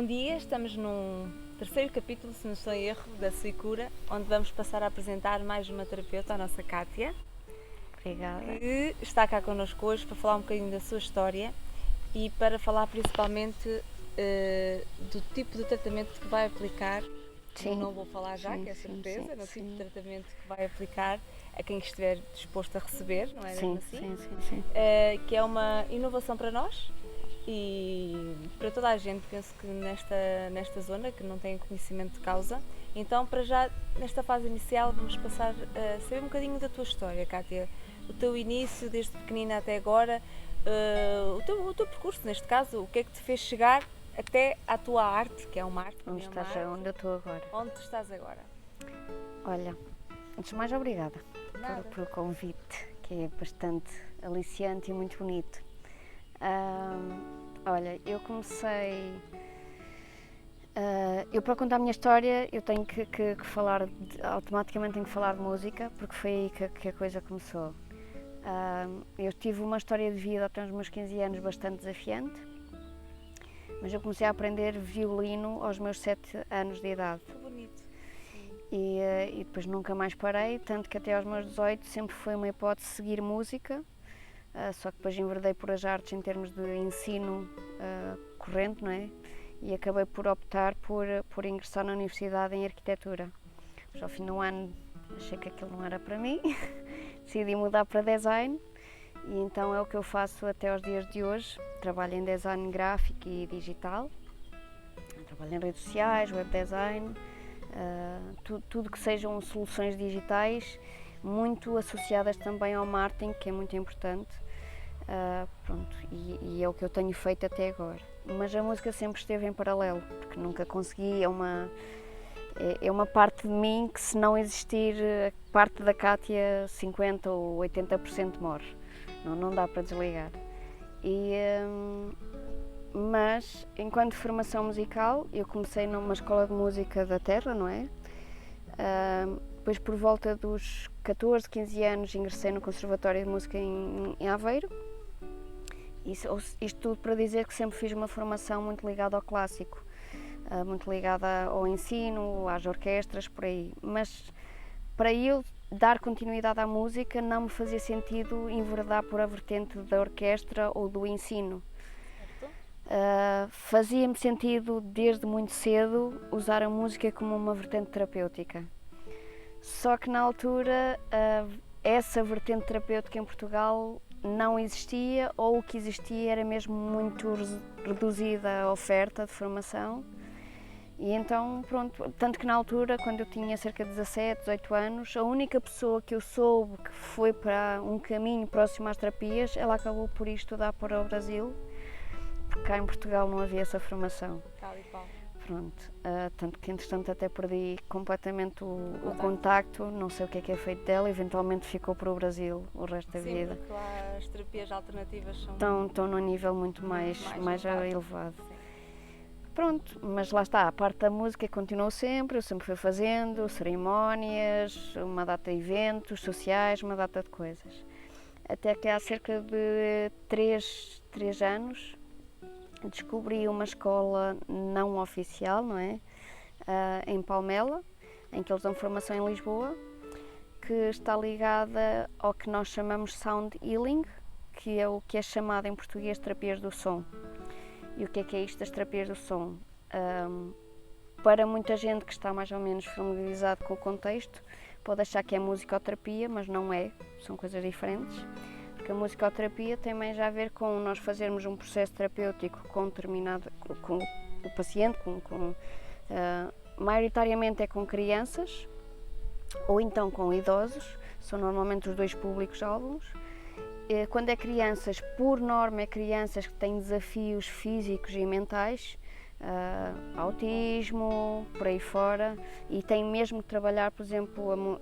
Bom dia, estamos num terceiro capítulo, se não estou em erro, da Suicura, onde vamos passar a apresentar mais uma terapeuta, a nossa Kátia. Obrigada. Que está cá connosco hoje para falar um bocadinho da sua história e para falar principalmente do tipo de tratamento que vai aplicar. Sim. Não vou falar já, Sim, que é sim, surpresa, no sim. tipo de tratamento que vai aplicar a quem estiver disposto a receber, não é mesmo assim? Sim. Que é uma inovação para nós e para toda a gente, penso que nesta zona, que não tem conhecimento de causa. Então, para já, nesta fase inicial, vamos passar a saber um bocadinho da tua história, Kátia. O teu início, desde pequenina até agora, o teu percurso, neste caso, o que é que te fez chegar até à tua arte, que é uma arte. Onde estás? Onde eu estou agora? Onde tu estás agora? Olha, antes de mais, obrigada por o convite, que é bastante aliciante e muito bonito. Olha, eu comecei... eu, para contar a minha história, eu tenho que falar, automaticamente tenho que falar de música, porque foi aí que a coisa começou. Eu tive uma história de vida até os meus 15 anos bastante desafiante, mas eu comecei a aprender violino aos meus 7 anos de idade. Que bonito. E depois nunca mais parei, tanto que até aos meus 18 sempre foi uma hipótese seguir música, só que depois enverdei por as artes em termos de ensino corrente, não é? E acabei por optar por ingressar na universidade em arquitetura. Mas ao fim do ano achei que aquilo não era para mim, decidi mudar para design e então é o que eu faço até aos dias de hoje. Trabalho em design gráfico e digital, trabalho em redes sociais, web design, tudo que sejam soluções digitais, muito associadas também ao marketing, que é muito importante. Pronto, e é o que eu tenho feito até agora. Mas a música sempre esteve em paralelo, porque nunca consegui, é uma parte de mim que, se não existir a parte da Kátia, 50% ou 80% morre. Não dá para desligar. Mas, enquanto formação musical, eu comecei numa escola de música da terra, não é? Depois, por volta dos 14, 15 anos, ingressei no Conservatório de Música em Aveiro. Isto tudo para dizer que sempre fiz uma formação muito ligada ao clássico, muito ligada ao ensino, às orquestras, por aí. Mas para eu dar continuidade à música não me fazia sentido enverdar por a vertente da orquestra ou do ensino. Fazia-me sentido, desde muito cedo, usar a música como uma vertente terapêutica. Só que na altura essa vertente terapêutica em Portugal não existia, ou o que existia era mesmo muito reduzida a oferta de formação. E então, pronto, tanto que na altura, quando eu tinha cerca de 17, 18 anos, a única pessoa que eu soube que foi para um caminho próximo às terapias, ela acabou por ir estudar para o Brasil, porque cá em Portugal não havia essa formação. Tal e qual. Pronto, tanto que entretanto até perdi completamente o contacto, não sei o que é feito dela, eventualmente ficou para o Brasil o resto da vida. Sim, porque lá as terapias alternativas são... Estão num nível muito mais elevado. Sim. Pronto, mas lá está, a parte da música continuou sempre, eu sempre fui fazendo cerimónias, uma data de eventos sociais, uma data de coisas. Até que há cerca de 3 anos descobri uma escola não oficial, não é? Em Palmela, em que eles dão formação em Lisboa, que está ligada ao que nós chamamos Sound Healing, que é o que é chamado em português terapias do som. E o que é isto das terapias do som? Para muita gente que está mais ou menos familiarizado com o contexto, pode achar que é musicoterapia, mas não é, são coisas diferentes. Porque a musicoterapia tem mais a ver com nós fazermos um processo terapêutico com o paciente, maioritariamente é com crianças ou então com idosos, são normalmente os dois públicos-alvos. Quando é crianças, por norma é crianças que têm desafios físicos e mentais, autismo, por aí fora, e têm mesmo que trabalhar, por exemplo,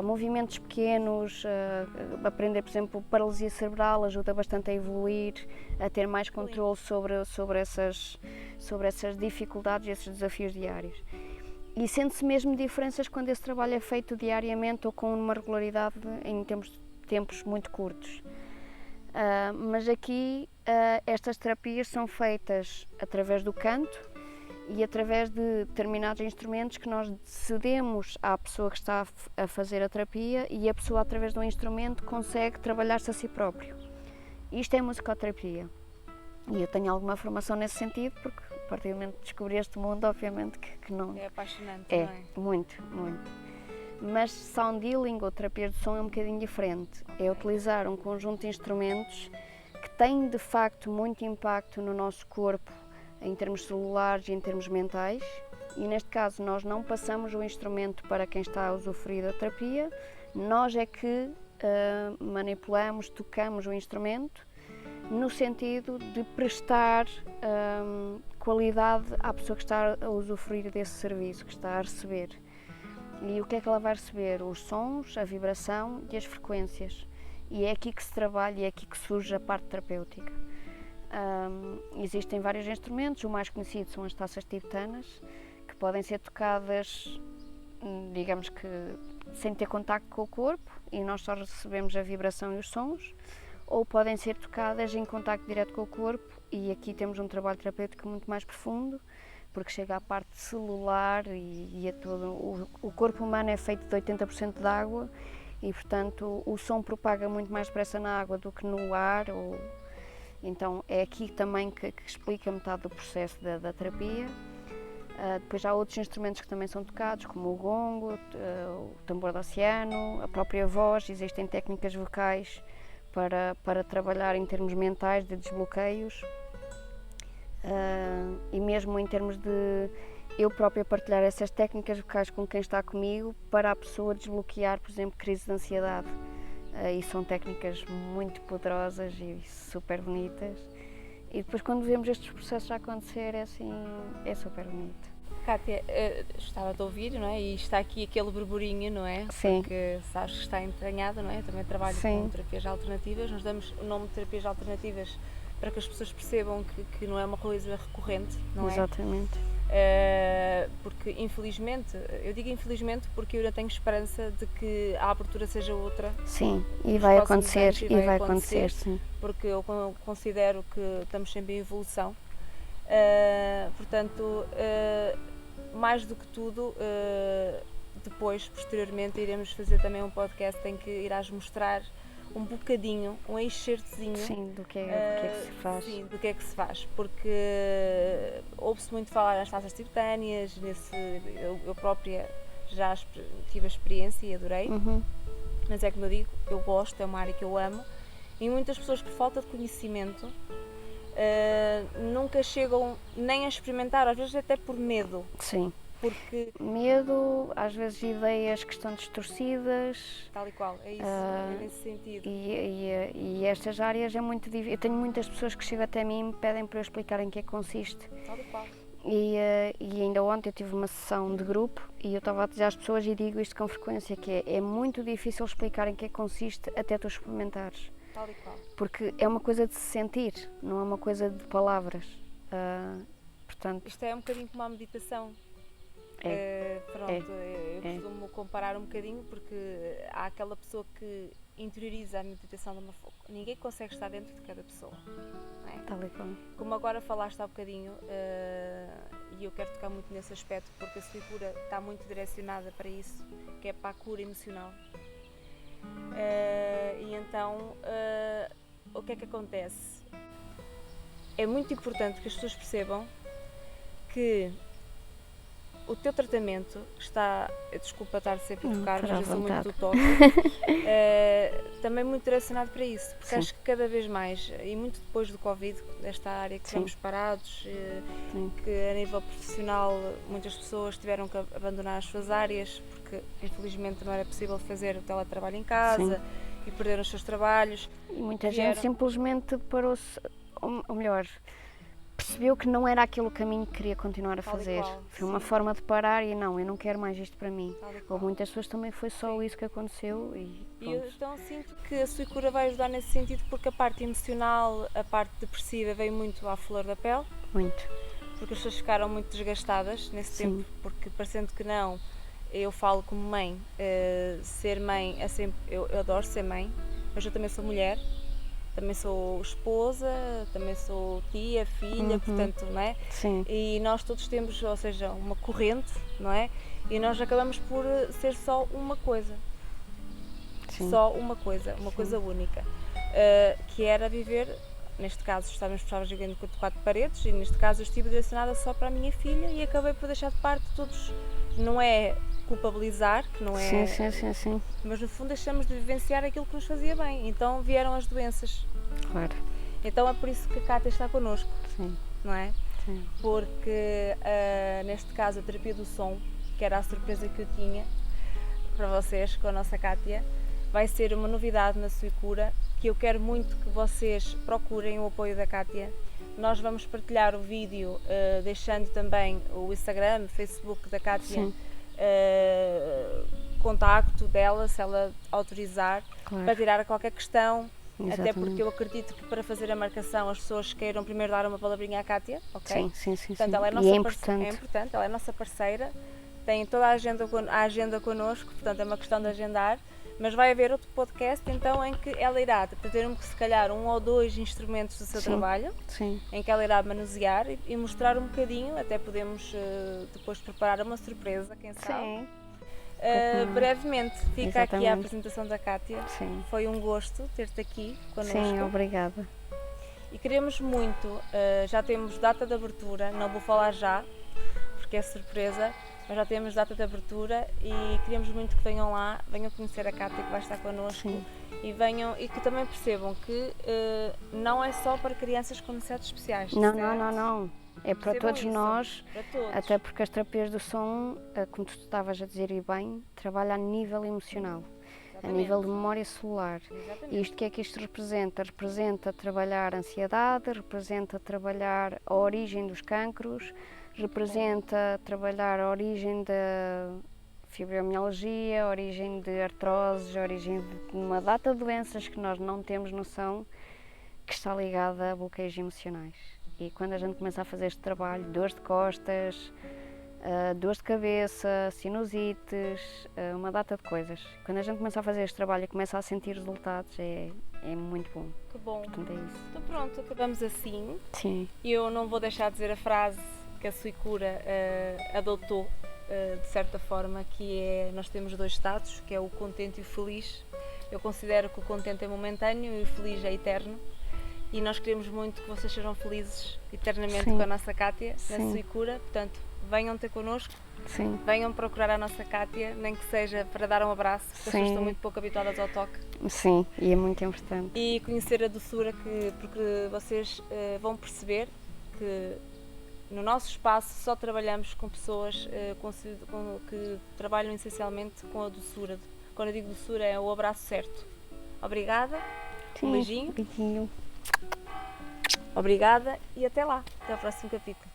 movimentos pequenos, aprender, por exemplo, paralisia cerebral ajuda bastante a evoluir, a ter mais controle sobre essas dificuldades e esses desafios diários. E sente-se mesmo diferenças quando esse trabalho é feito diariamente ou com uma regularidade em tempos muito curtos. Mas aqui estas terapias são feitas através do canto e através de determinados instrumentos que nós cedemos à pessoa que está a fazer a terapia, e a pessoa, através de um instrumento, consegue trabalhar-se a si próprio. Isto é musicoterapia. E eu tenho alguma formação nesse sentido, porque a partir do momento que descobri este mundo, obviamente que não... É apaixonante, não é? Muito. Mas sound healing ou terapia de som é um bocadinho diferente. É utilizar um conjunto de instrumentos que têm de facto muito impacto no nosso corpo, em termos celulares e em termos mentais, e neste caso nós não passamos o instrumento para quem está a usufruir da terapia, nós é que manipulamos, tocamos o instrumento no sentido de prestar qualidade à pessoa que está a usufruir desse serviço, que está a receber. E o que é que ela vai receber? Os sons, a vibração e as frequências. E é aqui que se trabalha e é aqui que surge a parte terapêutica. Existem vários instrumentos, o mais conhecido são as taças tibetanas, que podem ser tocadas, digamos que sem ter contacto com o corpo, e nós só recebemos a vibração e os sons, ou podem ser tocadas em contacto direto com o corpo, e aqui temos um trabalho terapêutico muito mais profundo, porque chega à parte celular e a todo. O corpo humano é feito de 80% de água e, portanto, o som propaga muito mais depressa na água do que no ar. Então é aqui também que explica metade do processo da terapia. Depois há outros instrumentos que também são tocados, como o gongo, o tambor de oceano, a própria voz. Existem técnicas vocais para trabalhar em termos mentais, de desbloqueios. E mesmo em termos de eu própria partilhar essas técnicas vocais com quem está comigo, para a pessoa desbloquear, por exemplo, crises de ansiedade. E são técnicas muito poderosas e super bonitas. E depois, quando vemos estes processos a acontecer, é assim, é super bonito. Kátia, estava a ouvir, não é? E está aqui aquele burburinho, não é? Sim. Porque sabes que está entranhado, não é? Também trabalho Sim. com terapias alternativas. Nós damos o nome de terapias alternativas para que as pessoas percebam que não é uma coisa recorrente, não é? Exatamente. Porque infelizmente, eu digo infelizmente porque eu ainda tenho esperança de que a abertura seja outra. Sim, e vai acontecer, vai acontecer, sim. Porque eu considero que estamos sempre em evolução. Portanto, mais do que tudo, depois, posteriormente, iremos fazer também um podcast em que irás mostrar um bocadinho, um excertozinho. Sim, do que é que se faz. Sim, do que é que se faz, porque ouve-se muito falar nas taças tibetâneas, eu própria já tive a experiência e adorei, mas é como eu digo, eu gosto, é uma área que eu amo, e muitas pessoas, por falta de conhecimento, nunca chegam nem a experimentar, às vezes até por medo. Sim. Porque medo, às vezes ideias que estão distorcidas. Tal e qual, é isso, é nesse sentido. E estas áreas é muito difícil. Eu tenho muitas pessoas que chegam até mim e me pedem para eu explicar em que é que consiste. Tal e qual. E ainda ontem eu tive uma sessão de grupo e eu estava a dizer às pessoas, e digo isto com frequência, que é muito difícil explicar em que é que consiste até tu experimentares. Tal e qual. Porque é uma coisa de se sentir, não é uma coisa de palavras. Portanto, isto é um bocadinho como a meditação. Eu costumo comparar um bocadinho, porque há aquela pessoa que interioriza a meditação de uma forma. Ninguém consegue estar dentro de cada pessoa, não é? Tal e qual. Como agora falaste há bocadinho, e eu quero tocar muito nesse aspecto, porque a sua cura está muito direcionada para isso, que é para a cura emocional. E então, o que é que acontece? É muito importante que as pessoas percebam que o teu tratamento está, desculpa estar sempre a tocar, mas eu sou muito do toque, também muito direcionado para isso, porque acho que cada vez mais, e muito depois do Covid, desta área que estamos parados, que a nível profissional muitas pessoas tiveram que abandonar as suas áreas, porque infelizmente não era possível fazer o teletrabalho em casa e perderam os seus trabalhos. E muita gente simplesmente parou-se, ou melhor, percebeu que não era aquele o caminho que queria continuar a fazer. Foi uma forma de parar e não, eu não quero mais isto para mim. Ou muitas pessoas também foi só isso que aconteceu e eu então sinto que a sua cura vai ajudar nesse sentido, porque a parte emocional, a parte depressiva veio muito à flor da pele. Muito. Porque as pessoas ficaram muito desgastadas nesse tempo, porque parecendo que não, eu falo como mãe, ser mãe é sempre, eu adoro ser mãe, mas eu também sou mulher, também sou esposa, também sou tia, filha, portanto, não é? Sim. E nós todos temos, ou seja, uma corrente, não é? E nós acabamos por ser só uma coisa. Sim. Só uma coisa única. Que era viver, neste caso estávamos vivendo com 4 paredes, e neste caso eu estive direcionada só para a minha filha e acabei por deixar de parte todos, não é culpabilizar, que não é... Sim. Mas no fundo deixamos de vivenciar aquilo que nos fazia bem, então vieram as doenças. Claro. Então é por isso que a Cátia está connosco, Sim. não é? Sim. Porque neste caso a terapia do som, que era a surpresa que eu tinha para vocês com a nossa Cátia, vai ser uma novidade na Suicura, que eu quero muito que vocês procurem o apoio da Cátia. Nós vamos partilhar o vídeo, deixando também o Instagram, o Facebook da Cátia, contacto dela, se ela autorizar, Claro. para tirar qualquer questão. Exatamente. Até porque eu acredito que para fazer a marcação as pessoas queiram primeiro dar uma palavrinha à Cátia, ok? Sim. Portanto, ela é nossa importante. é importante, ela é nossa parceira, tem toda a agenda connosco, portanto é uma questão de agendar, mas vai haver outro podcast então em que ela irá ter se calhar 1 ou 2 instrumentos do seu trabalho, em que ela irá manusear e mostrar um bocadinho, até podemos depois preparar uma surpresa, quem sabe. Brevemente, fica aqui a apresentação da Cátia. Sim. Foi um gosto ter-te aqui connosco. Sim, obrigada. E queremos muito, já temos data de abertura, não vou falar já, porque é surpresa, mas já temos data de abertura e queremos muito que venham lá, venham conhecer a Cátia que vai estar connosco. Sim. E venham e que também percebam que não é só para crianças com necessidades especiais. Não. É para todos nós, para todos. até porque as terapias do som, como tu estavas a dizer e bem, trabalha a nível emocional, a nível de memória celular. E isto que é que isto representa? Representa trabalhar a ansiedade, representa trabalhar a origem dos cancros, representa trabalhar a origem da fibromialgia, a origem de artroses, a origem de uma data de doenças que nós não temos noção, que está ligada a bloqueios emocionais. E quando a gente começa a fazer este trabalho, dores de costas, dores de cabeça, sinusites, uma data de coisas. Quando a gente começa a fazer este trabalho e começa a sentir resultados, é muito bom. Que bom. Portanto, é isso. Então pronto, acabamos assim. Sim. Eu não vou deixar de dizer a frase que a Suicura adotou, de certa forma, que é, nós temos 2 estados, que é o contente e o feliz. Eu considero que o contente é momentâneo e o feliz é eterno. E nós queremos muito que vocês sejam felizes eternamente com a nossa Cátia na Suicura. Portanto, venham ter connosco, venham procurar a nossa Cátia, nem que seja para dar um abraço, porque as pessoas estão muito pouco habituadas ao toque. Sim, e é muito importante. E conhecer a doçura, porque vocês vão perceber que no nosso espaço só trabalhamos com pessoas que trabalham essencialmente com a doçura. Quando eu digo doçura é o abraço certo. Obrigada, um beijinho. Beijinho. Obrigada e até lá, até ao próximo capítulo.